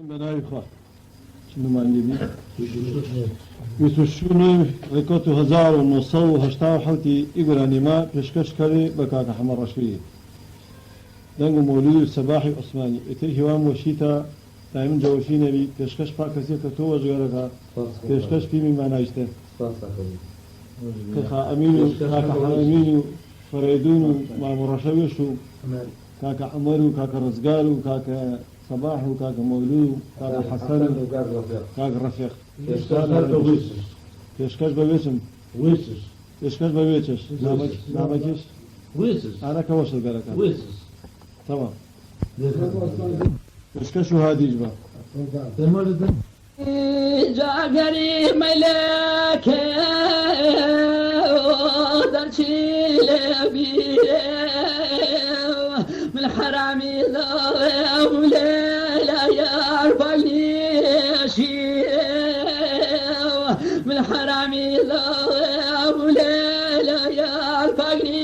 بنای خواه شنو معنی بی؟ 26 رکات 1987 ایگرانی ما پیشکش کردی با کاک حمر رشویی دنگ مولود صباحی عثمانی اتری هوام وشیتا دائم جوشی نبی پیشکش پا کسی که تو وجگره که پیشکش پیمی معنیشته کاک امینو کاک امینو فریدونو مامور رشویشو کاک عمرو کاک رزگارو کاک صباح وكاك مولود وكاك حسن وكاك رفيق كيشكاش ببيتم كيشكاش ببيتش نعمكيش أنا كوش البركة تمام كيشكاش وهادي جبا جاگری ملک در چیل بیره من حرامی لا يرفعني من حرامي لا يرفعني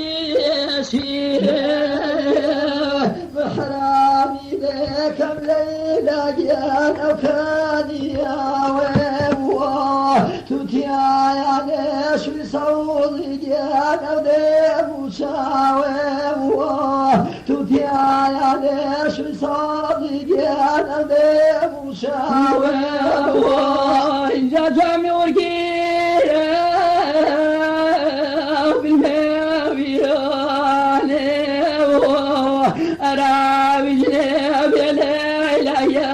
من حرامي كم ليلة جانا وكاني يا ويبوا توتيا يا ليش بصوتي جانا وديبوشا ويبوا توتيا يا ليش بصوتي جانا وديبوشا ويبوا إن جا جامي ورقيرا بالماويراني أراوي جناب يا ليلى يا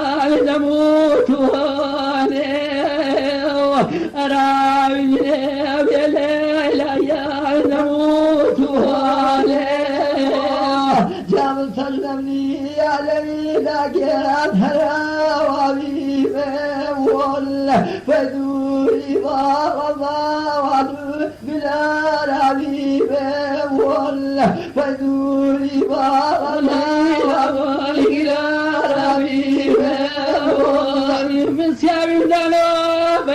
نموت هاني أراوي جناب يا ليلى يا نموت هاني جامل تجنبني يا ليلى قيان هراوي ولا فدوري وعد بلا ربيب ولا فدوري بلا ربيب من سياب الدنوب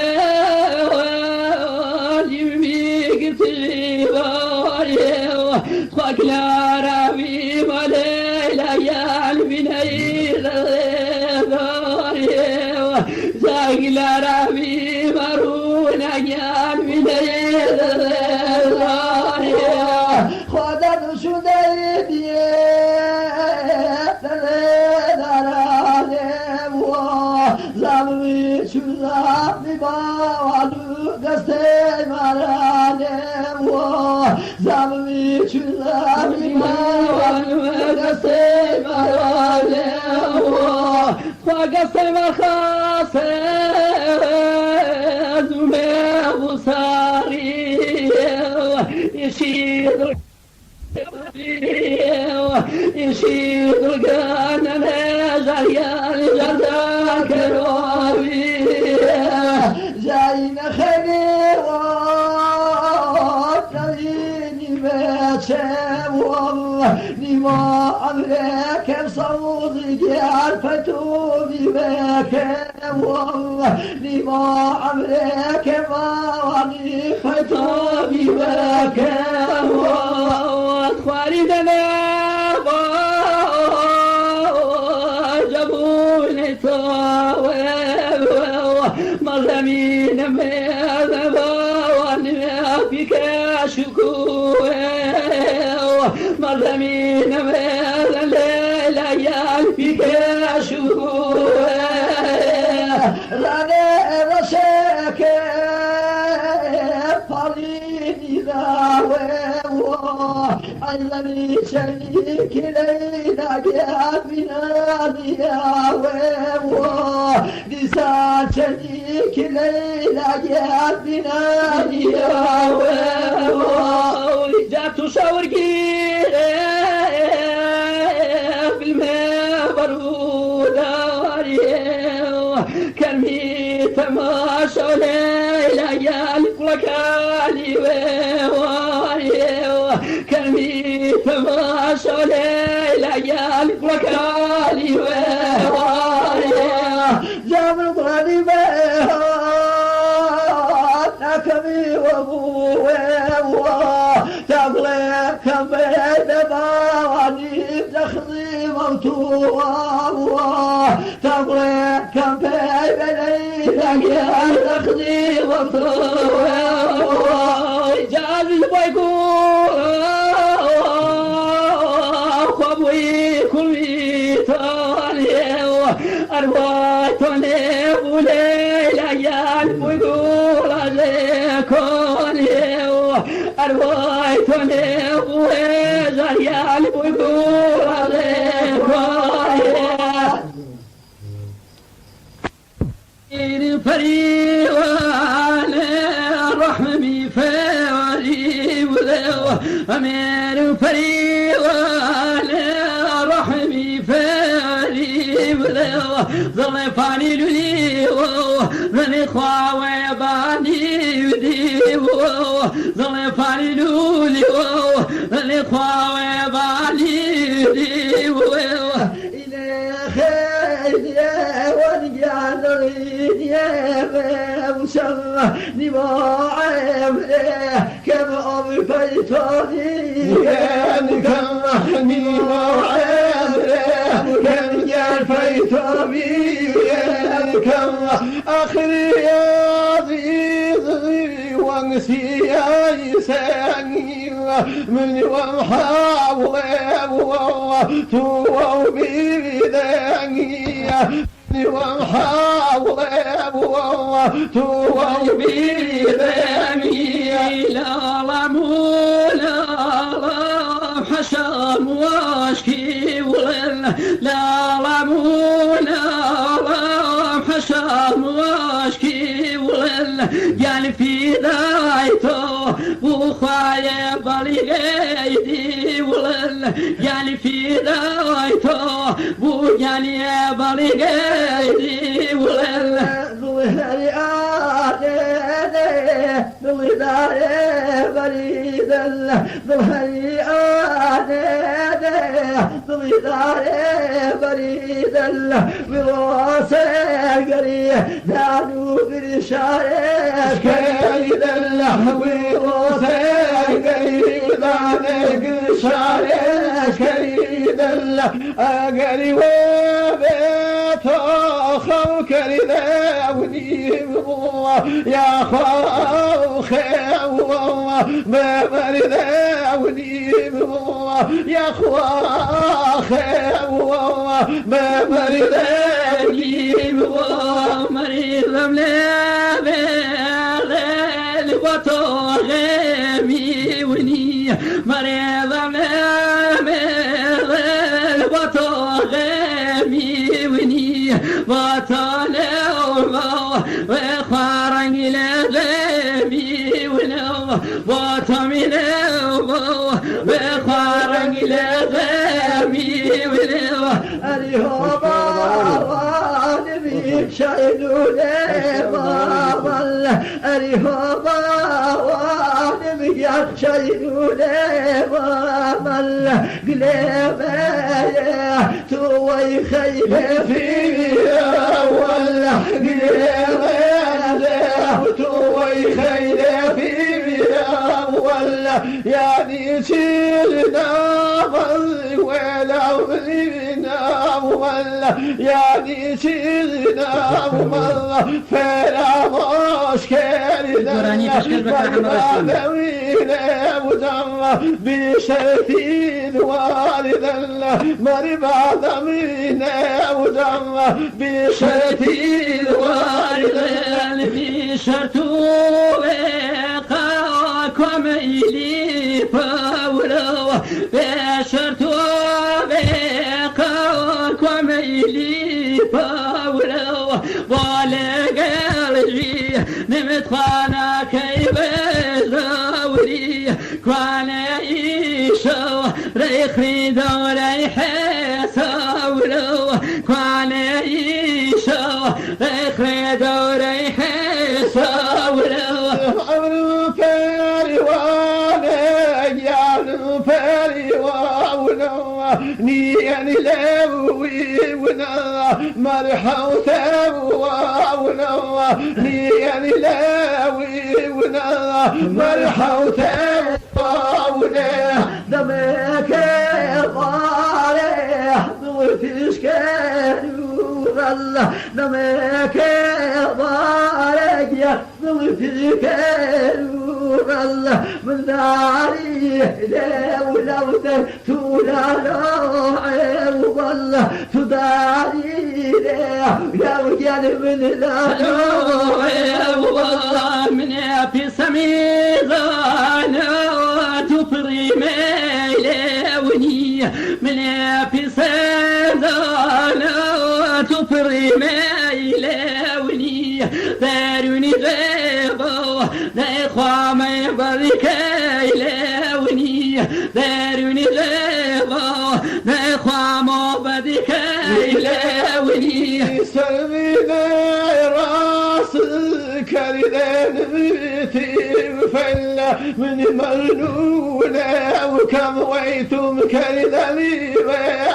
يبيك تجيباري خاك لا ربيب ليلى يا البنير لا ربي مرونا يا البداية خذ شديدي زمي شزامي باوالو قستي مرانم زمي شزامي باوالو قستي مرانم قستي مرخاصم بصاري يشيد القانا نزريان جرداك الوابي جاينا خيوات نبيني باتشام والله نما عمرك بصوتي جال فتوبي بك والله نما عمرك باواني فتوبي بك واخواني دنابا جابوني طاوب مظلمين مذبا وانا فيك شكوى مظلمين مذبا ليالي فيك شكوى راني رشاك فاليني ذاوى علمني شريك ليلى يا بنادي يا لسان شريك ليلى يا بنادي يا جات شاور بالماء برودة كرمي تماشى ليلى يا الفلكاني كرمي تماشى ليلى يا الفلكاني جابر ضراني نكمي وابوه تغلق بين باواني تخضيم تبغي كم بيني يا تخذي جاز بيقول خبوي كل تاني أرواحني وليلا يا بيقول عليكم أرواحني وليلا يا بيقول عليكم فريوان رحمي فاري ولو أمير فريوان رحمي فاري ولو ظل فاني لولي ظل خواوي باني ودي ظل فاني لولي ظل خواوي باني ودي إلى خير يا ورجال يا مسمى نباعم كم أبقيتني كم نباعم كم جرفيتني كم آخري عزيزي وانسياي ساني من ومحاول تو بيداني ومحاول تو بيداني لا لمولا حشام واشكي ولن لا لمولا حشام واشكي ولن قال في دايته وخايا بلغيدي ولن قال في دايته وقال يا بلغيدي ولن ظهري آدي ظهري بريد ظهري آدي ظهري بريد براس القرية دانو بالشارع كيد براس القرية دانو بالشارع كيد القرية وبيته خوكري ونيم يا خوخي ما مرد ونيم يا خوخي ما مرد ونيم مريض ملابل وطغمي وني مريض ملابل وطغمي وني وطالع وخارن لغمي ونو وطمن وخارن لغمي ونو أريهما وانبي شايلون مامل أريهما وانبي شايلون مامل قلبي توي خيل فيها ولا قلبي توي خيل فيها ولا يعني سيرنا ولا ولينا ولا يعني سيرنا والله فلا مشكلة بشرفين والدا مربع ضمينا ودم بشرفين والدا في شرطوه قاكم إلي فولو بشرطوه قاكم إلي فولو والقلبي نمت خانا كيف زوري كوانا إيشو ريخي دوري حسولو كوانا إيشو ريخي دوري حسولو عمرو فاري وانا يعلو فاري وانا نياني لوي ونا مرحا وثاونا نياني لوي ونا مرحا وثاونا دمك طالع كانوا الله نمك بارك يا ضلفي كانوا الله من داري لو تولا روعي والله تداري لو جال من لا روعي والله من في سميزان تفري ميلوني من في سميزان تفري ميلوني داروني غيبو دايخوا ما يبرك يلوني داروني غيبو دايخوا ما بدك يلوني سلمينا راس الكردان بيتي فلا من مرنونة وكم ويتم كرداني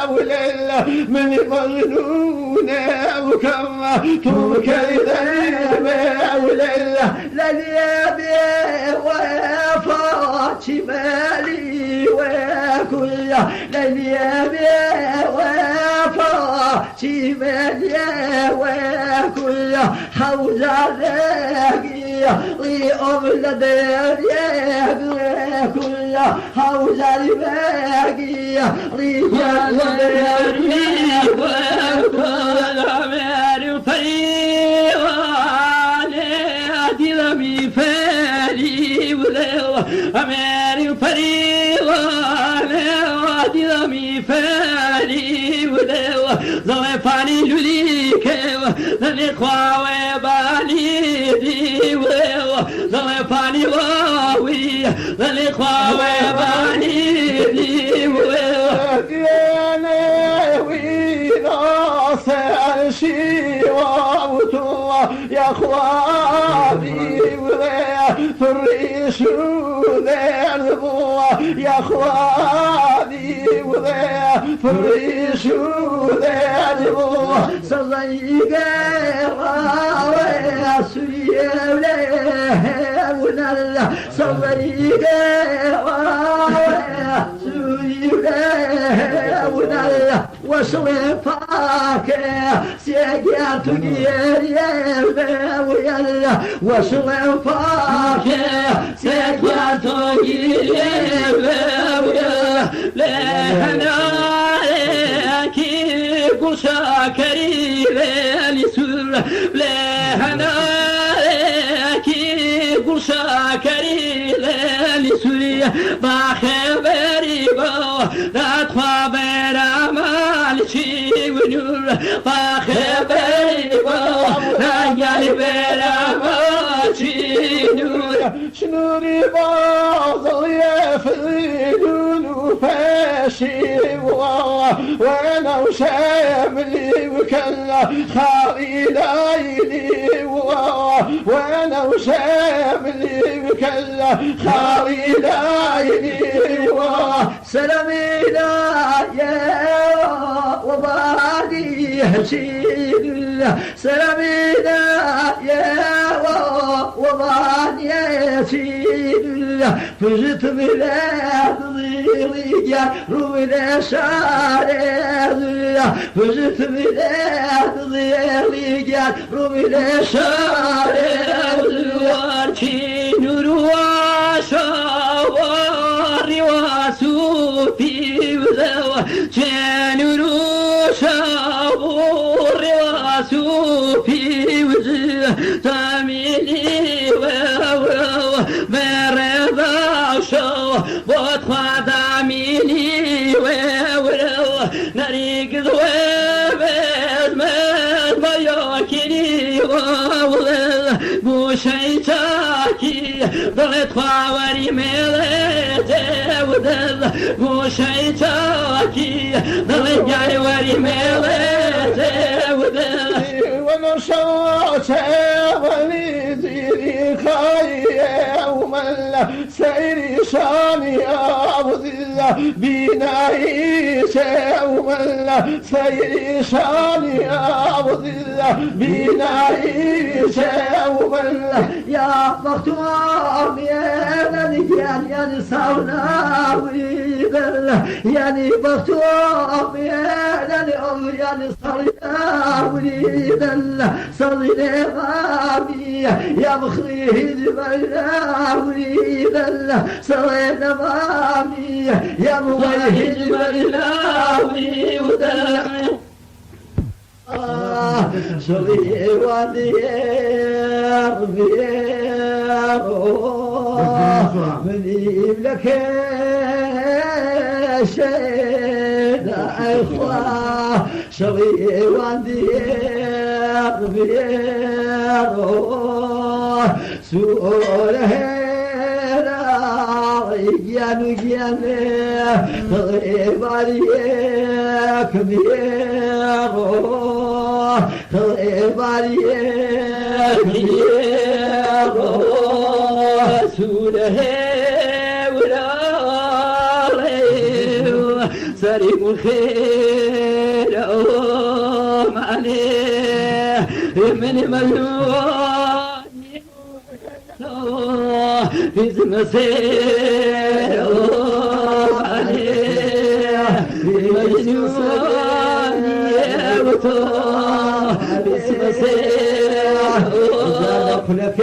ولا من مرنونة وكم تم كرداني ولا لليابي وفاتي مالي وكل لليابي وفاتي مالي وكل حوزة ذاقية لأم لدريا كل حوزة باقية لأم لدريا وكل عمار دلمي فاري ولا أمير فريوانا دلمي فاري ولا زوفاني لوليك ذني خواوي بالي دي ولا زوفاني واوي ذني خواوي بالي دي ولا ديانا ويناس عرشي وابتوا يا خواني ولا فريش ولا البوا يا خواني ولا فريش ولا البوا صليقا ويا سويا ولا صليقا ويا سويا ولا وصلفاك سيجات يا ويلا وصلفاك سيجات يا ويلا لهنا كيف شاكري لسر لهنا كيف شاكري لسر باخبري بو لا تخبر مالشي ونور باخبري بو لا يالبر مالشي نور شنوري باغ يفلون وفاشي وانا وشاملي وكلا خالي لايلي وانا وشاملي وكلا خالي لايلي سلامي لا يا وبادي هشيل سلامي لا يا وبادي هشيل فجت بلاد ضيلية رونا شارع فجت بلاد ضيلية رونا شارع واركي نور وشوار واسوفي وزوا كانوا شابور واسوفي وزوا تاميني مرضى شو بطخوا داميني نريق ذوابز مد بيوكيني بوشي تاكي ضغط خاوري ميلتي ودل بوشي تاكي ضغط جاري وري ميلتي ودل ونشاط وليدي خاية ومن سير شاني أبذل بناي شوم سير شاني أبذل بناي شوم يا مختوم يا نجيان يا صونا ويبل يا مختوم يا نعم يا صونا ويبل صلي غامي يا مخريج بلا ويبل صلي غامي يا مخريج بلا ويبل شغي ودير بير من يملك شيء إخوة شغي ودير بير سؤاله يانو يانو غيب عليك بيرو غيب عليك بيرو سوله ولا سريم الخير عليه من ملون في المسير عليه مجنون يبطل في المسير زادك لك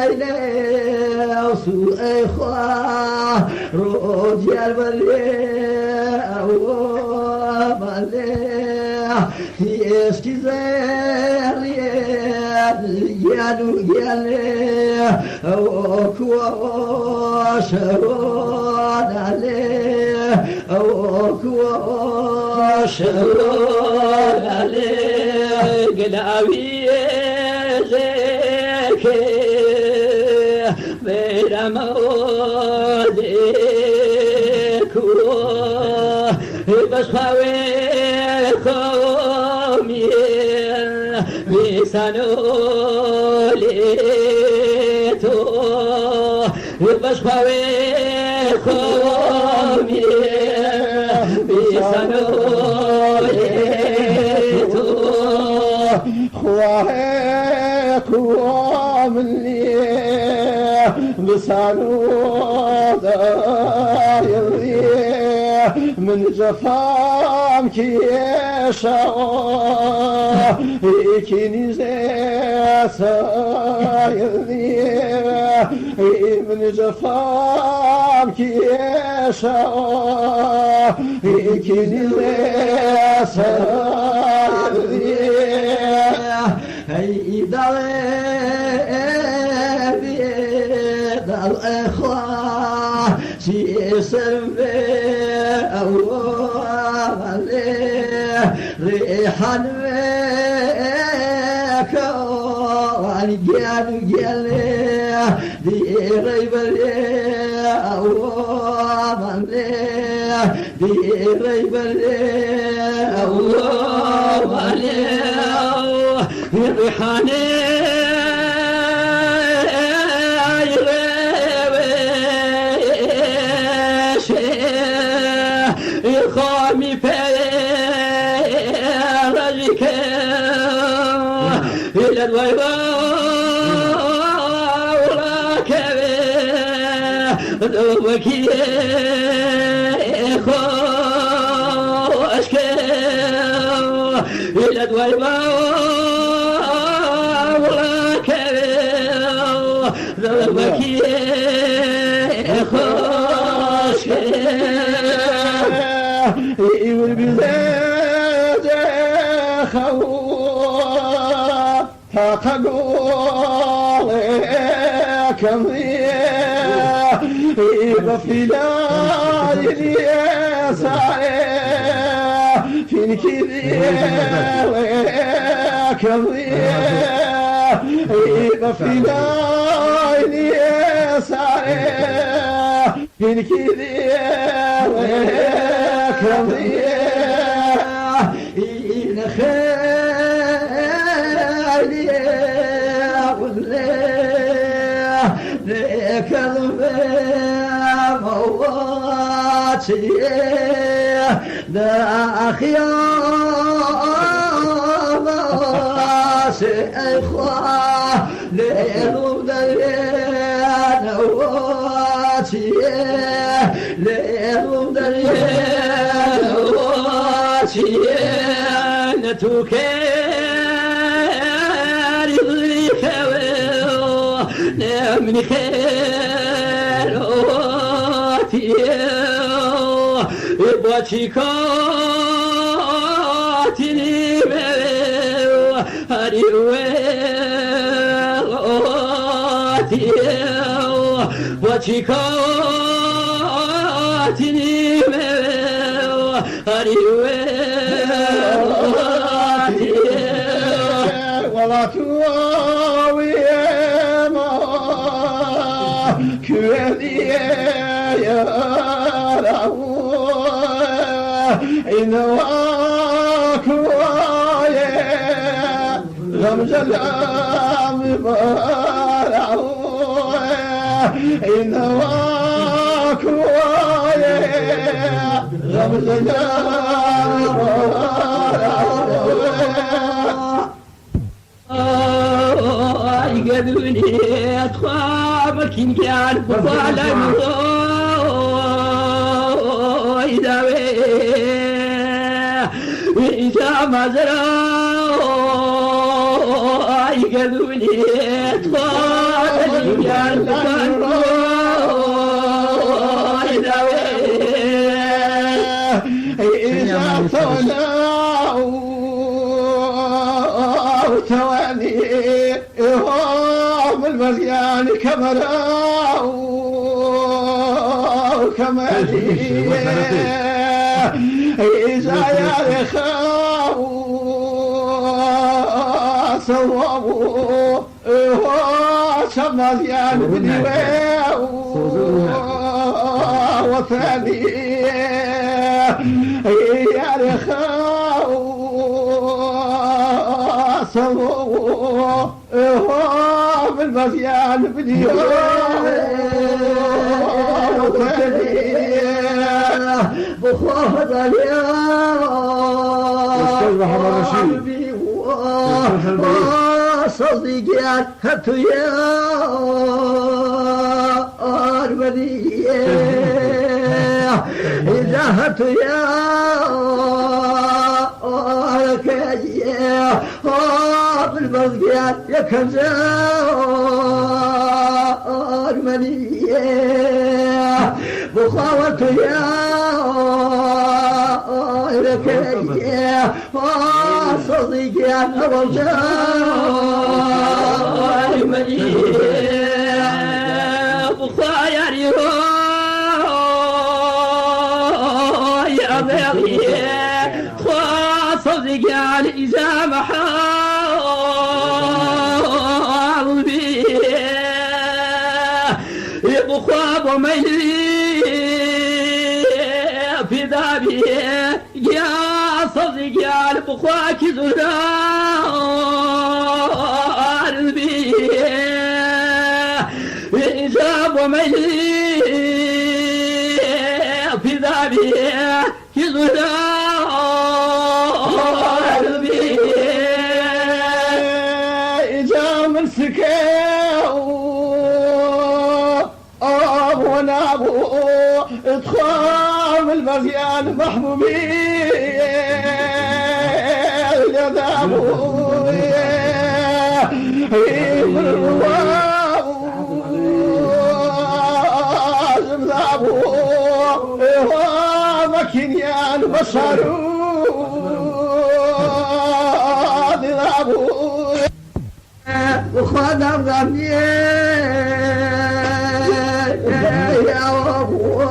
إليه سوء إخوة رجع البرية وماليه يسكي يانو يالي أوكوا شرون عليه أوكوا شرون عليه قلاوي زيكي بير موديكو بشخوي خومي بسنوليتو بشخوي خومي بسنوليتو خواه خوام لي بسنو دايري من جفام كيشا إكيني سايري من جفام كيشا إكيني سايري هاي دال الإخوة شي سربي أولي ريحان وكوان جيانو جيالي دي ريبالي أولي دي ريبالي أولي ريحاني خامي فرجك إلى الويباء وراكبه ذوبك خوشك إلى الويباء وراكبه ذوبك خوشك يقول بزاد خوا حقول كمية بفلان يسعى في الكذية كمية بفلان يسعى في الكذية كمية إن خالي لك الغيم مواتي لا خيام إخوة ليلو دريان واتي ليلو دريان واتي نتوكل يضيك من خير واتي واتي كاتني هريواتي واتي كاتني هريواتي ولا تواوي ما كذي يا رهو إنواك ويا غمز العام بارعو إنواك ويا غمز العام بارعو يقدرني أتخابك إن كان بطالة إذا ما زرع يقدرني أتخابك إن كان بطالة إذا تولوا تواني هم المزيان كمراو كمالي إذا يا رخاو صوابوا هم مزيان بديواو وثاني يا رخاو صوابوا هم المزيان بديواو بخوض اليوم صديقات هاتوا يا أربدية إذا هاتوا يا أركاجية بالمزقات يا كنزة أرمنية بخاوة يا أركاجية صديقات أرجاء أرمنية بخايا يا بغي صديقات إذا محال بي بخواب وميلي في ذابي يا صديقات بخواك زرار بي إجاب وميلي في ذابي زرار بي إجاب السكاو ونابو ادخام المزيان محبوبي يا ذابو ذابو مكينيان بشرو ذابو وخدم ذنبي يا أبو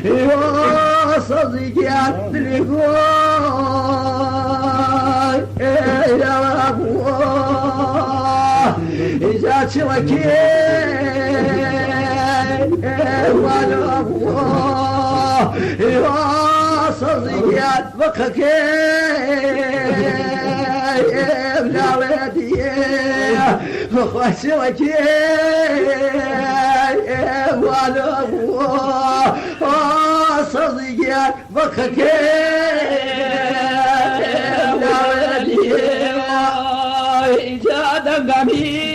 يا صديقي بالقوي يا أبو إذا تشوكي وانا أبو يا صديقي بقكي ابن ولدي خوشي وكي والو صديقي بكك جاد قمي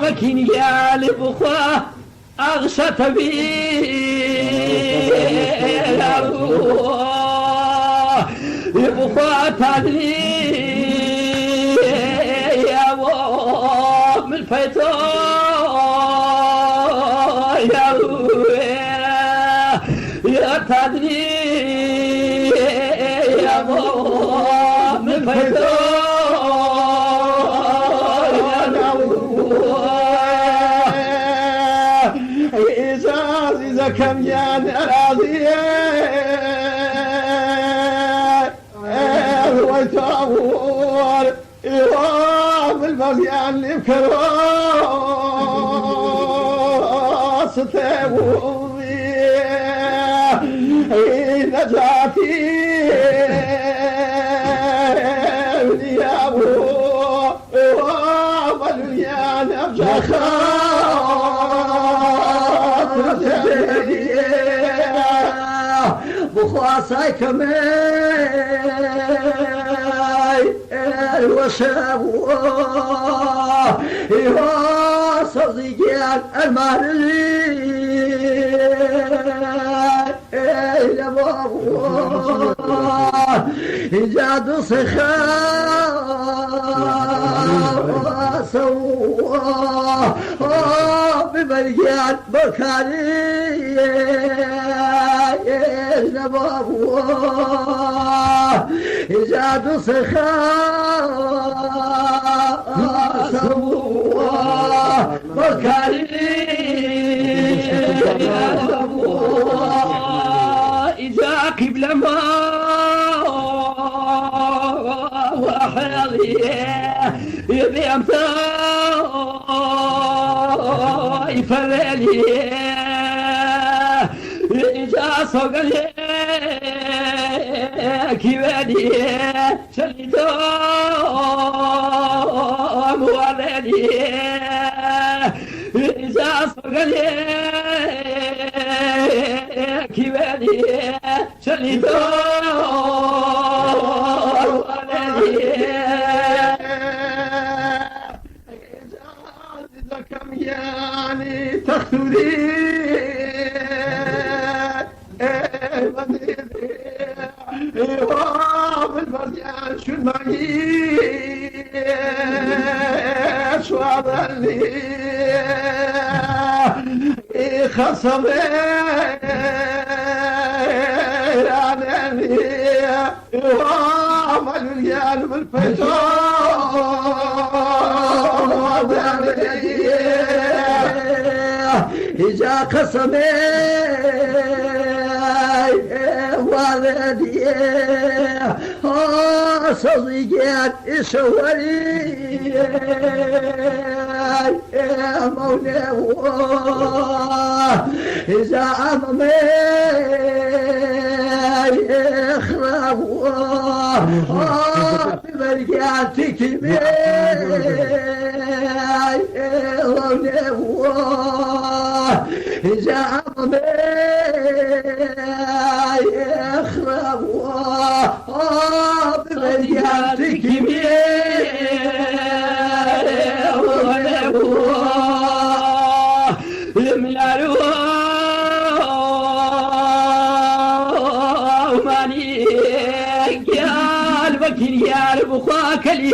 مكين قالب خوا أغشت بي يبخوا تدري يا ابو من فيتو يا تدري يا ابو من فيتو إذا كم يان أراضي ويتعور إيوام المزيان لبكروس تبوي نجاتي يا أبو إيوام المزيان أبجخ بخواصاي كمي الوشاب إيها صديقيان المهرلي إلى بابو إجاد صخاء سوا بمليان بكاري نبابو إجاد صخاء سوا بكاري نبابو إذا قبل ما وحالي يبي أمتى يفرلي إذا صقلي كيواني شليتو موالي إذا صقلي كيواني شليتو كم يعني تخذي بالبريان شو المعيش وعضلي خصمي رانني وعمل الرجال بالفتور إجا قسمي والدي صديقات إشوري مولاه إذا أمامي إخرابه بمرقاتك مي إذا أمامي إخرابه بمرقاتك مي يا البخاك ليش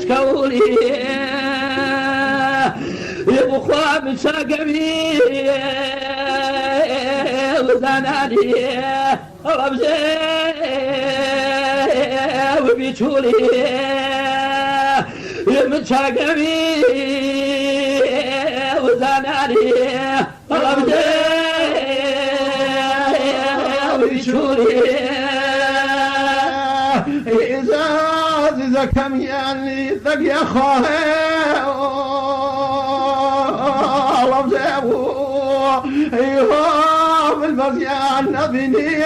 كولي يبخا من ساقمي وزناني وابزي وبيشولي من ساقمي وزناني وابزي وبيشولي إذا كم يعني ذق يا خواه وابزيبو أيها بالمزيان نبيني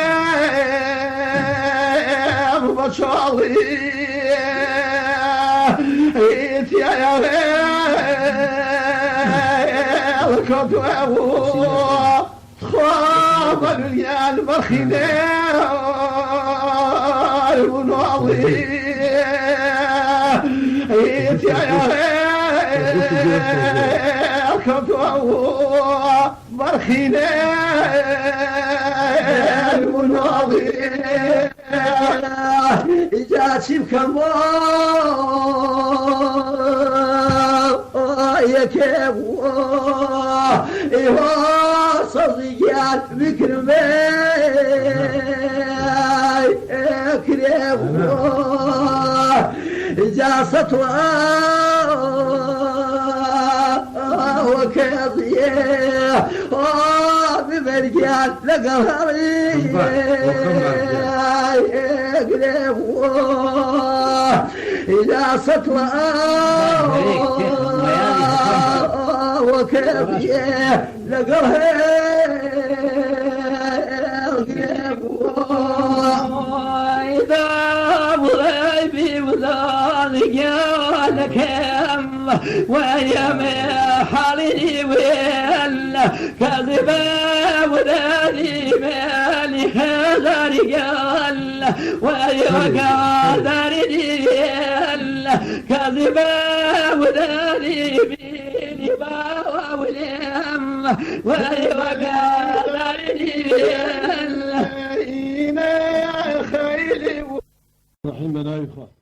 بشالي يا غير كتوه خاب الرجال بالخناق وناضي يا غير كتوه بالخناق وناضي جاسم كمان يا كيبو صديقان بكرمي كريبو جاستوا وكذيه بمرجان لقهري كريبو جاستوا وكذيه إذا بغيبي وذلك لكم ويم حالي ويلا كذبا وذلي مالي هذا رجال ويقادر يلا كذبا وذلي بيني باوا ولم ويقادر يلا رحيم لا يخاف